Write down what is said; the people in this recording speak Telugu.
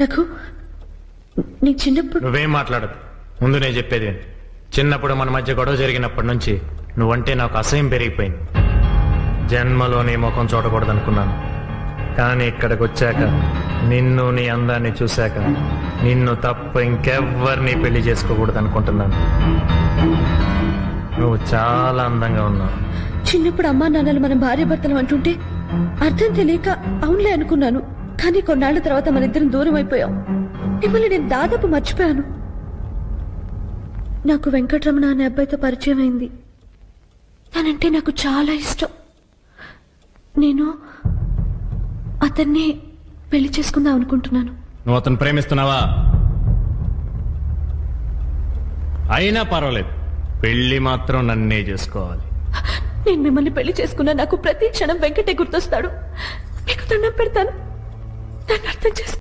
రఘు, నీ చిన్నప్పుడు నువ్వేం మాట్లాడదు. ముందు నేను చెప్పేది విను. చిన్నప్పుడు మన మధ్య గొడవ జరిగినప్పటి నుంచి నువ్వంటే నాకు అసహ్యం పెరిగిపోయింది. జన్మలో నీ ముఖం చూడకూడదు అనుకున్నాను. కానీ ఇక్కడికి వచ్చాక, నిన్ను నీ అందాన్ని చూశాక, నిన్ను తప్ప ఇంకెవ్వరిని పెళ్లి చేసుకోకూడదు అనుకుంటున్నాను. నువ్వు చాలా అందంగా ఉన్నావు. చిన్నప్పుడు అమ్మా నాన్నలు మనం భార్యాభర్తలు అంటుంటే అర్థం తెలియక అవునులే అనుకున్నాను. కానీ కొన్నాళ్ల తర్వాత మన ఇద్దరం దూరం అయిపోయాం. మిమ్మల్ని నేను దాదాపు మర్చిపోయాను. నాకు వెంకటరమణ అనే అబ్బాయితో పరిచయం అయింది. తనంటే నాకు చాలా ఇష్టం. నేను అతన్ని పెళ్లి చేసుకుందాం అనుకుంటున్నాను. నువ్వు అతను ప్రేమిస్తున్నావా? అయినా పర్వాలేదు, పెళ్లి మాత్రం నన్నే చేసుకోవాలి. నేను మిమ్మల్ని పెళ్లి చేసుకున్నా నాకు ప్రతి క్షణం వెంకటే గుర్తొస్తాడు. మీకు దండం పెడతాను, నన్ను అర్థం చేసుకో.